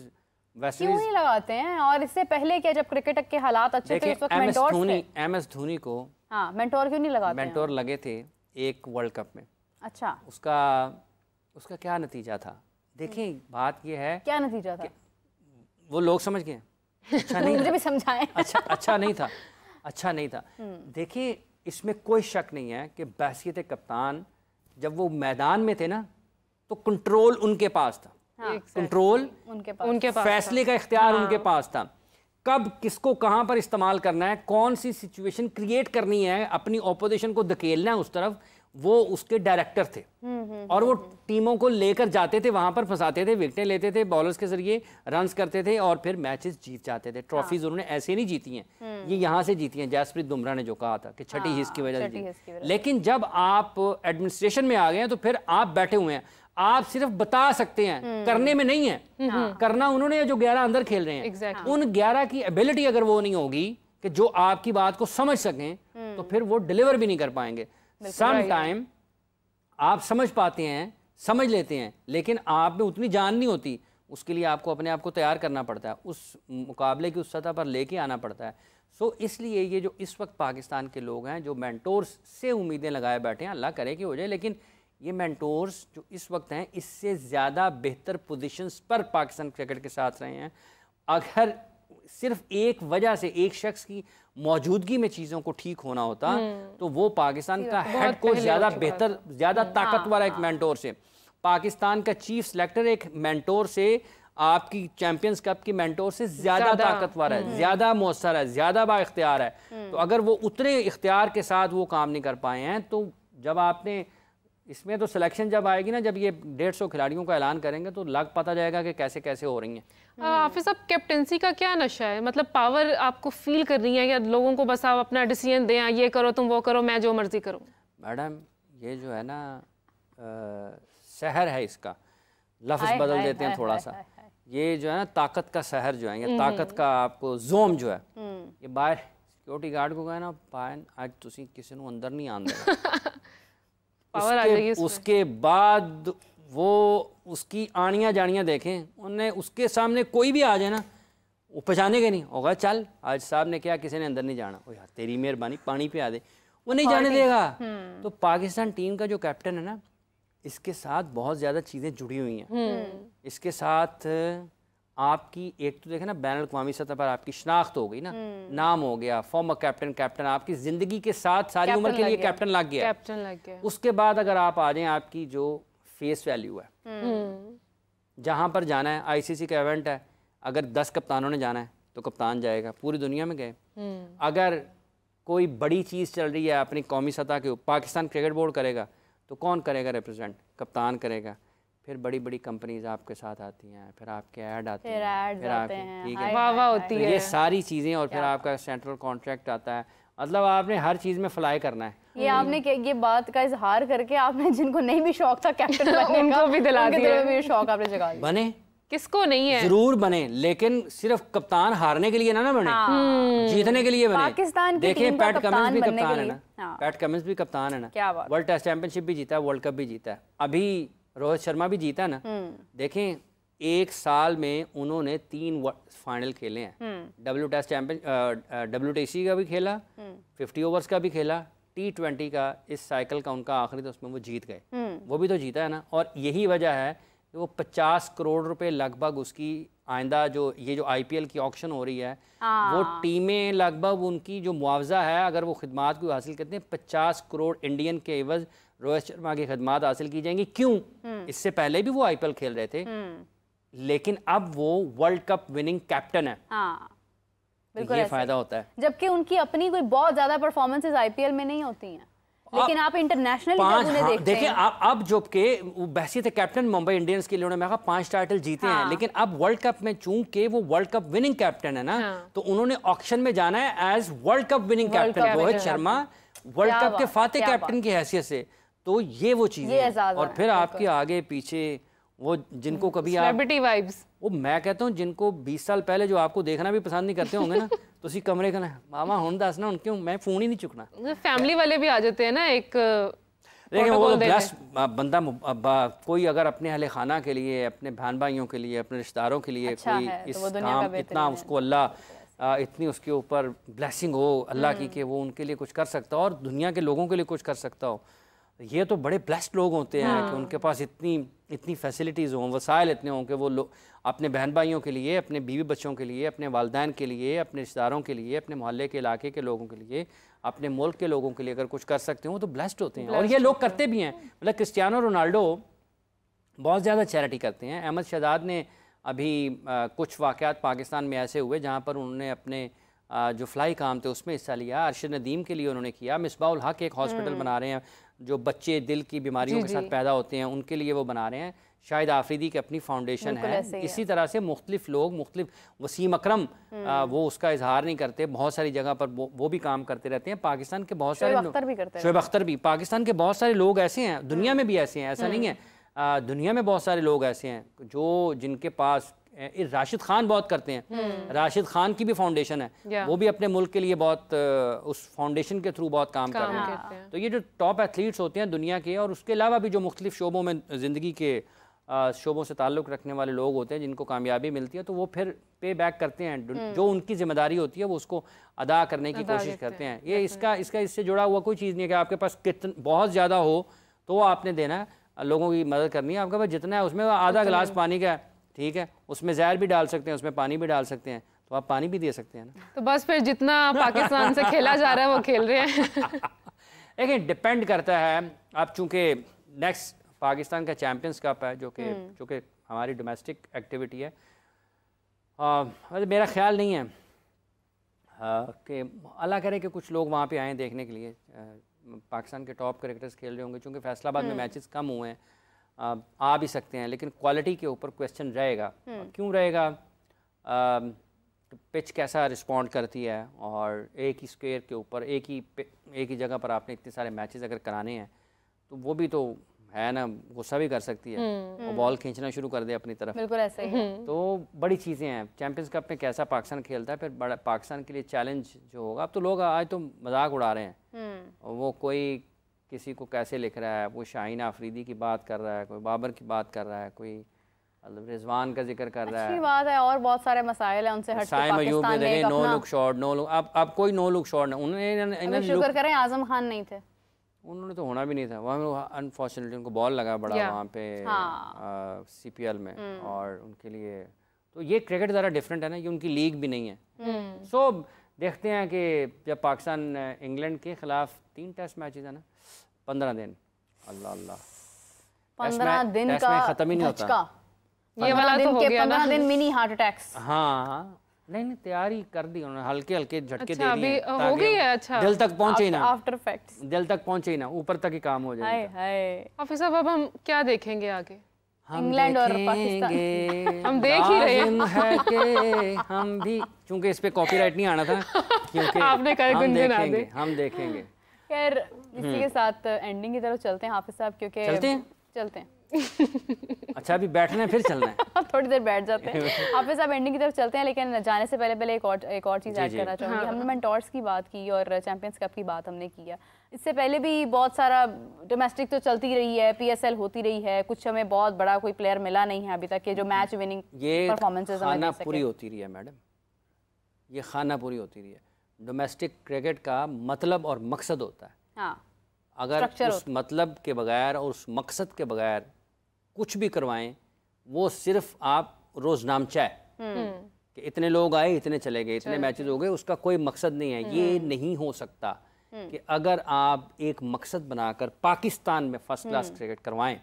क्यों नहीं लगाते हैं? और इससे पहले क्या, जब क्रिकेट के हालात अच्छे थे उस वक्त मेंटोर थे? MS धोनी को हाँ, मेंटोर क्यों नहीं लगाते? मेंटोर लगे थे एक वर्ल्ड कप में। अच्छा, उसका क्या नतीजा था? देखिए बात ये है, क्या नतीजा था? वो लोग समझ गए, अच्छा नहीं मुझे भी समझाएं। अच्छा नहीं था। देखिए इसमें कोई शक नहीं है कि बहसीत कप्तान जब वो मैदान में थे ना तो कंट्रोल उनके पास था। कंट्रोल उनके पास फैसले का इख्तियार उनके पास था। कब किसको कहां पर इस्तेमाल करना है, कौन सी सिचुएशन क्रिएट करनी है, अपनी ऑपोजिशन को धकेलना है उस तरफ, वो उसके डायरेक्टर थे। और वो टीमों को लेकर जाते थे, वहां पर फंसाते थे, विकेटें लेते थे, बॉलर्स के जरिए रन्स करते थे और फिर मैचेस जीत जाते थे। ट्रॉफीज उन्होंने ऐसे नहीं जीती हैं, ये यहाँ से जीती हैं। जसप्रीत बुमराह ने जो कहा था कि छठी हिस्स की वजह से। लेकिन जब आप एडमिनिस्ट्रेशन में आ गए हैं तो फिर आप बैठे हुए हैं, आप सिर्फ बता सकते हैं, करने में नहीं है। करना उन्होंने जो 11 अंदर खेल रहे हैं, उन 11 की एबिलिटी अगर वो नहीं होगी कि जो आपकी बात को समझ सकें तो फिर वो डिलीवर भी नहीं कर पाएंगे। सम टाइम आप समझ पाते हैं, समझ लेते हैं, लेकिन आप में उतनी जान नहीं होती, उसके लिए आपको अपने आप को तैयार करना पड़ता है, उस मुकाबले की उस सतह पर लेके आना पड़ता है। सो इसलिए ये जो इस वक्त पाकिस्तान के लोग हैं जो मेंटोर्स से उम्मीदें लगाए बैठे हैं, अल्लाह करे कि हो जाए, लेकिन ये मेंटोर्स जो इस वक्त हैं इससे ज़्यादा बेहतर पोजीशंस पर पाकिस्तान क्रिकेट के साथ रहे हैं। अगर सिर्फ एक वजह से, एक शख्स की मौजूदगी में चीज़ों को ठीक होना होता तो वो पाकिस्तान का हेड कोच ज़्यादा बेहतर, ज़्यादा ताकतवर है एक मेंटोर से। पाकिस्तान का चीफ सेलेक्टर एक मेंटोर से, आपकी चैंपियंस कप की मेंटोर से ज़्यादा ताकतवर है, ज़्यादा मौसर है, ज़्यादा बाइख्तियार है। तो अगर वो उतने इख्तियार के साथ वो काम नहीं कर पाए हैं तो जब आपने इसमें तो सिलेक्शन जब आएगी ना, जब ये 150 खिलाड़ियों का ऐलान करेंगे तो लग पता जाएगा कि कैसे कैसे हो रही हैं। हाफिज साहब, कैप्टेंसी का क्या नशा है? मतलब पावर आपको फील कर रही है या लोगों को बस आप अपना डिसीजन दें, ये करो तुम वो करो, मैं जो मर्जी करूं? मैडम ये जो है ना शहर है, इसका लफ्ज़ बदल देते हैं थोड़ा सा। ये जो है ना ताकत का शहर जो है, ये ताकत का आपको जोम जो है, ये बाहर सिक्योरिटी गार्ड को कहे ना पायन आज तुसी किसी को अंदर नहीं आंदे उसके बाद वो उसकी आनियाँ जानियाँ देखें, उन्हें उसके सामने कोई भी आ जाए ना वो पहचाने के नहीं होगा, चल आज साहब ने क्या, किसी ने अंदर नहीं जाना, ओ यार तेरी मेहरबानी पानी पे आ दे, वो नहीं जाने देगा। तो पाकिस्तान टीम का जो कैप्टन है ना, इसके साथ बहुत ज़्यादा चीज़ें जुड़ी हुई हैं। इसके साथ आपकी एक तो देखे ना बैनुल अक़वामी सतह पर आपकी शनाख्त हो गई ना, नाम हो गया, फॉर्मर कैप्टन, कैप्टन आपकी ज़िंदगी के साथ सारी उम्र के लिए कैप्टन लग गया। उसके बाद अगर आप आ जाएं, आपकी जो फेस वैल्यू है, जहाँ पर जाना है, ICC का इवेंट है, अगर 10 कप्तानों ने जाना है तो कप्तान जाएगा, पूरी दुनिया में गए। अगर कोई बड़ी चीज़ चल रही है अपनी कौमी सतह के ऊपर, पाकिस्तान क्रिकेट बोर्ड करेगा तो कौन करेगा रिप्रेजेंट? कप्तान करेगा। फिर बड़ी बड़ी कंपनीज आपके साथ आती हैं, फिर आपके ऐड आते हैं, फिर आपके ठीक है वाह होती है, ये सारी चीज़ें, और फिर आपका सेंट्रल कॉन्ट्रैक्ट आता है। मतलब आपने हर चीज़ में फ्लाई करना है। ये आपने ये बात का इजहार करके आपने जिनको नहीं भी शौक था कैप्टन बनने का, उनको भी दिला दिया, भी शौक आपने जगा दिया। बने, किसको नहीं है? जरूर बने, लेकिन सिर्फ कप्तान हारने के लिए ना बने, जीतने के लिए बने। पाकिस्तान की देखिए टीम का पैट कमिंस भी कप्तान है ना, हाँ। पैट कमिंस भी कप्तान है ना, क्या बात। वर्ल्ड टेस्ट चैंपियनशिप भी जीता है, वर्ल्ड कप भी जीता है, अभी रोहित शर्मा भी जीता है ना। देखें एक साल में उन्होंने 3 फाइनल खेले हैं, WTC का भी खेला, 50 ओवर्स का भी खेला, T20 का इस साइकिल का उनका आखिरी, तो उसमें वो जीत गए, वो भी तो जीता है ना। और यही वजह है कि वो 50 करोड़ रुपए लगभग उसकी आइंदा जो ये जो IPL की ऑक्शन हो रही है, वो टीमें लगभग उनकी जो मुआवजा है, अगर वो खिदमात को हासिल करते हैं, 50 करोड़ इंडियन के एवज रोहित शर्मा की खिदमात हासिल की जाएंगी। क्यों? इससे पहले भी वो IPL खेल रहे थे, लेकिन अब वो वर्ल्ड कप विनिंग कैप्टन है। बिल्कुल ये फायदा होता है, जबकि उनकी अपनी कोई बहुत ज्यादा परफॉर्मेंसेस IPL में नहीं होती हैं, लेकिन आप इंटरनेशनल देखिए अब जो के बहसीत कैप्टन मुंबई इंडियंस के लिए उन्होंने 5 टाइटल जीते हैं, लेकिन अब वर्ल्ड कप में चूंकि वो वर्ल्ड कप विनिंग कैप्टन है ना, तो उन्होंने ऑक्शन में जाना है as world cup winning captain. Rohit Sharma world cup के फातेह कैप्टन की हैसियत से, तो ये वो चीजें, और फिर आपके आगे पीछे वो जिनको कभी आप वाइब्स, वो मैं कहता हूँ जिनको 20 साल पहले जो आपको देखना भी पसंद नहीं करते होंगे ना, ਤੁਸੀਂ कमरे का ना मामा हुण दस ना हुण क्यों मैं फोन ही नहीं चुकना। फैमिली वाले भी आ जाते हैं ना एक लेकिन वो protocol देने। ब्लस बंदा कोई अगर अपने अहले खाना के लिए, अपने बहन भाइयों के लिए, अपने रिश्तेदारों के लिए अच्छा कोई है, तो इस वो दुनिया का काम बेहतरीन इतना है। उसको अल्लाह इतनी उसके ऊपर ब्लेसिंग हो अल्लाह की कि वो उनके लिए कुछ कर सकता हो और दुनिया के लोगों के लिए कुछ कर सकता हो, ये तो बड़े ब्लेस्ड लोग होते हैं कि उनके पास इतनी फैसिलिटीज़ हों, वसाइल इतने हों कि वो लोग अपने बहन भाइयों के लिए, अपने बीवी बच्चों के लिए, अपने वालिदैन के लिए, अपने रिश्तेदारों के लिए, अपने मोहल्ले के इलाके के लोगों के लिए, अपने मुल्क के लोगों के लिए अगर कुछ कर सकते हो तो ब्लेस्ड होते हैं। और ये लोग करते भी हैं। मतलब क्रिस्टियानो रोनाल्डो बहुत ज़्यादा चैरिटी करते हैं। अहमद शहजाद ने अभी कुछ वाक़यात पाकिस्तान में ऐसे हुए जहाँ पर उन्होंने अपने जो फ्लाई काम थे उसमें हिस्सा लिया। अरशद नदीम के लिए उन्होंने किया। मिसबाउल हक एक हॉस्पिटल बना रहे हैं, जो बच्चे दिल की बीमारियों के साथ पैदा होते हैं उनके लिए वो बना रहे हैं। शाहिद आफरीदी की अपनी फाउंडेशन है। इसी तरह से मुख्तलिफ लोग, वसीम अकरम वो उसका इजहार नहीं करते, बहुत सारी जगह पर वो भी काम करते रहते हैं। पाकिस्तान के बहुत सारे लोग, शोएब अख्तर भी, पाकिस्तान के बहुत सारे लोग ऐसे हैं, दुनिया में भी ऐसे हैं, ऐसा नहीं है, दुनिया में बहुत सारे लोग ऐसे हैं जो जिनके पास राशिद खान बहुत करते हैं। राशिद खान की भी फाउंडेशन है, वो भी अपने मुल्क के लिए बहुत उस फाउंडेशन के थ्रू बहुत काम कर रहे हैं। तो ये जो टॉप एथलीट्स होते हैं दुनिया के, और उसके अलावा भी जो मुख्तलिफ शोबों में ज़िंदगी के शोबों से ताल्लुक़ रखने वाले लोग होते हैं जिनको कामयाबी मिलती है, तो वो फिर पे बैक करते हैं। जो उनकी जिम्मेदारी होती है वो उसको अदा करने की कोशिश करते हैं। ये इसका इससे जुड़ा हुआ कोई चीज़ नहीं है कि आपके पास बहुत ज़्यादा हो तो वो आपने देना है, लोगों की मदद करनी है। आपके पास जितना है उसमें आधा गिलास पानी का है, ठीक है, उसमें जहर भी डाल सकते हैं, उसमें पानी भी डाल सकते हैं, तो आप पानी भी दे सकते हैं ना। तो बस फिर जितना पाकिस्तान से खेला जा रहा है वो खेल रहे हैं। लेकिन डिपेंड करता है, अब चूंकि नेक्स्ट पाकिस्तान का चैम्पियंस कप है जो कि हमारी डोमेस्टिक एक्टिविटी है, मेरा ख्याल नहीं है कि अल्लाह करे कि कुछ लोग वहाँ पे आएँ देखने के लिए। पाकिस्तान के टॉप क्रिकेटर्स खेल रहे होंगे, चूँकि फैसलाबाद में मैचेस कम हुए हैं, आ भी सकते हैं, लेकिन क्वालिटी के ऊपर क्वेश्चन रहेगा। क्यों रहेगा? पिच कैसा रिस्पॉन्ड करती है, और एक ही स्क्वायर के ऊपर एक ही जगह पर आपने इतने सारे मैचेस अगर कराने हैं तो वो भी तो है ना, गुस्सा भी कर सकती है और बॉल खींचना शुरू कर दे अपनी तरफ। बिल्कुल ऐसा ही है। तो बड़ी चीज़ें हैं। चैंपियंस कप में कैसा पाकिस्तान खेलता है, फिर बड़ा पाकिस्तान के लिए चैलेंज जो होगा। अब तो लोग आज तो मजाक उड़ा रहे हैं, वो कोई किसी को कैसे लिख रहा है, वो शाहीन आफरीदी की बात कर रहा है, कोई बाबर की बात कर रहा है, कोई रिजवान का जिक्र कर रहा है। अच्छी बात है, और बहुत सारे मसाइल हैं उनसे हट के पाकिस्तान में एक no look shot, no look, अब कोई नो लुक शॉट नहीं। उन्होंने शुक्र करें आजम खान नहीं थे, उन्होंने तो होना भी नहीं था वहाँ, अनफॉर्चुनेटली उनको बॉल लगा बड़ा वहाँ पे CPL में, और उनके लिए तो ये क्रिकेट ज़रा डिफरेंट है ना, ये उनकी लीग भी नहीं है। सो देखते हैं कि जब पाकिस्तान इंग्लैंड के खिलाफ 3 टेस्ट मैचेस है ना, 15 दिन, अल्लाह अल्लाह, 15 दिन का ख़त्म ही नहीं होता। ये वाला तो हो गया ना, 15 दिन मिनी हार्ट अटैक्स। हाँ नहीं तैयारी कर दी उन्होंने, हल्के हल्के झटके दे दिए, हो गई है। अच्छा, दिल तक पहुंचे ही ना, आफ्टर इफेक्ट्स दिल तक पहुंचे ही ना, ऊपर तक ही काम हो जाए। हाय हाय। हाफिज साहब, अब हम क्या देखेंगे आगे? इंग्लैंड और पाकिस्तान हम देख ही रहे हैं कि हम भी, चूंकि इस पे कॉपीराइट नहीं आना था, क्योंकि आपने कहा गुनगुना दे। हम देखेंगे। खैर इसी के साथ एंडिंग की तरफ चलते हैं हाफिज साहब, क्योंकि चलते हैं अच्छा अभी बैठना है फिर चलना है थोड़ी देर बैठ जाते हैं। हाफिज साहब एंडिंग की तरफ चलते हैं, लेकिन जाने से पहले एक और चीज़ ऐड करना चाहूँगी। हमने मेंटोर्स की बात की और चैंपियंस कप की बात हमने की है। इससे पहले भी बहुत सारा डोमेस्टिक तो चलती रही है, PSL होती रही है, कुछ हमें बहुत बड़ा कोई प्लेयर मिला नहीं है अभी तक के जो मैच विनिंग परफॉर्मेंसेस हमें दे सके। पूरी होती रही है मैडम, ये खाना पूरी होती रही है। डोमेस्टिक क्रिकेट का मतलब और मकसद होता है, हाँ, अगर उस मतलब के बगैर और उस मकसद के बगैर कुछ भी करवाएं, वो सिर्फ आप रोजनामचा है कि इतने लोग आए, इतने चले गए, इतने मैचेस हो गए, उसका कोई मकसद नहीं है। ये नहीं हो सकता कि अगर आप एक मकसद बनाकर पाकिस्तान में फर्स्ट क्लास क्रिकेट करवाएं,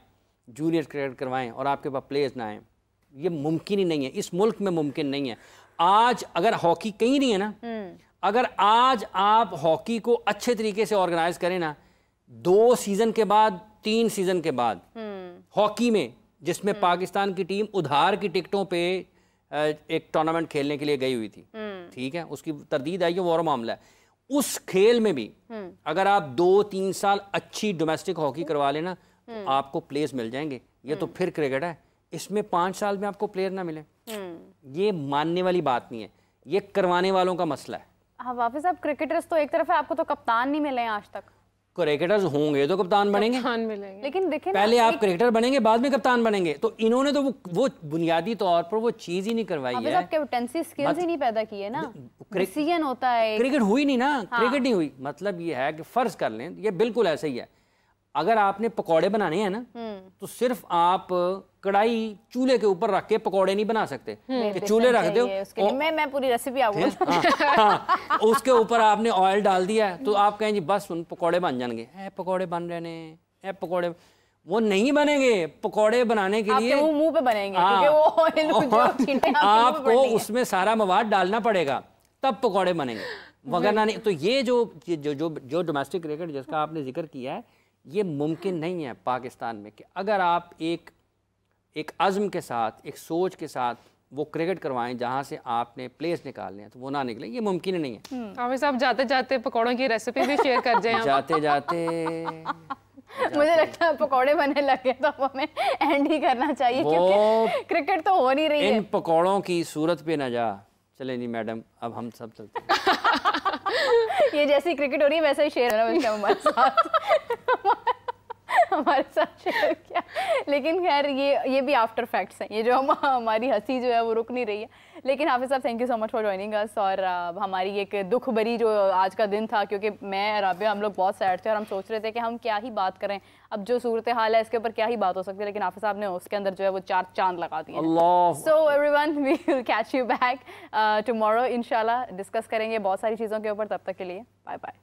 जूनियर क्रिकेट करवाएं, और आपके पास प्लेयर्स ना आए, ये मुमकिन ही नहीं है, इस मुल्क में मुमकिन नहीं है। आज अगर हॉकी कहीं नहीं है ना, अगर आज आप हॉकी को अच्छे तरीके से ऑर्गेनाइज करें ना, 2 सीजन के बाद, 3 सीजन के बाद हॉकी में, जिसमें पाकिस्तान की टीम उधार की टिकटों पे एक टूर्नामेंट खेलने के लिए गई हुई थी, ठीक है, उसकी तरदीद आई है, वो और मामला है। उस खेल में भी अगर आप 2-3 साल अच्छी डोमेस्टिक हॉकी करवा लेना तो आपको प्लेयर्स मिल जाएंगे। ये तो फिर क्रिकेट है, इसमें 5 साल में आपको प्लेयर ना मिले, ये मानने वाली बात नहीं है। ये करवाने वालों का मसला है। हाँ वाफिज साहब, क्रिकेटर्स तो एक तरफ है, आपको तो कप्तान नहीं मिले हैं आज तक। क्रिकेटर्स होंगे तो कप्तान बनेंगे, मिलेंगे। लेकिन देखें पहले आप क्रिकेटर बनेंगे बाद में कप्तान बनेंगे। तो इन्होंने तो वो बुनियादी तौर पर वो चीज ही नहीं करवाई है। आप कैप्टेंसी स्किल्स ही नहीं पैदा की है ना, डिसीजन होता है। क्रिकेट हुई नहीं ना, क्रिकेट नहीं हुई। मतलब ये है कि फर्ज कर लें, ये बिल्कुल ऐसा ही है, अगर आपने पकौड़े बनाने हैं ना तो सिर्फ आप कढ़ाई चूल्हे के ऊपर रख के पकौड़े नहीं बना सकते कि चूल्हे रख दो। उसके लिए मैं पूरी रेसिपी आऊंगा। हाँ, उसके ऊपर आपने ऑयल डाल दिया तो आप कहें जी बस उन पकौड़े बन जाएंगे। पकौड़े बन रहे हैं, पकौड़े वो नहीं बनेंगे। पकौड़े बनाने के लिए मुंह पे बनेंगे क्योंकि वो ऑयल आपको उसमें सारा मवाद डालना पड़ेगा तब पकौड़े बनेंगे, वगरना नहीं। तो ये जो डोमेस्टिक क्रिकेट जिसका आपने जिक्र किया है, ये मुमकिन नहीं है पाकिस्तान में कि अगर आप एक अज़्म के साथ, एक सोच के साथ वो क्रिकेट करवाएं जहां से आपने प्लेयर्स निकालने हैं तो वो ना निकले, ये मुमकिन ही नहीं है। हाफिज साहब जाते जाते पकौड़ों की रेसिपी भी शेयर कर जाएं। जाते जाते मुझे लगता है पकौड़े बनने लगे तो हमें एंड ही करना चाहिए क्योंकि क्रिकेट तो हो नहीं रही है। इन पकौड़ों की सूरत पे न जा। चले नहीं मैडम, अब हम सब चलते हैं। ये जैसी क्रिकेट हो रही है वैसा ही शेयर होना हमारे साथ शेयर किया। लेकिन खैर ये भी आफ्टर फैक्ट्स हैं, ये जो हमारी हंसी जो है वो रुक नहीं रही है। लेकिन हाफिज साहब thank you so much for joining us. और हमारी एक दुख भरी जो आज का दिन था, क्योंकि मैं राबिया हम लोग बहुत सैड थे और हम सोच रहे थे कि हम क्या ही बाट करें, अब जो सूरत हाल है इसके ऊपर क्या ही बात हो सकती है। लेकिन हाफिज साहब ने उसके अंदर जो है वो 4 चांद लगा दिए। So everyone we will catch you back tomorrow इंशाल्लाह, डिस्कस करेंगे बहुत सारी चीज़ों के ऊपर। तब तक के लिए बाय बाय।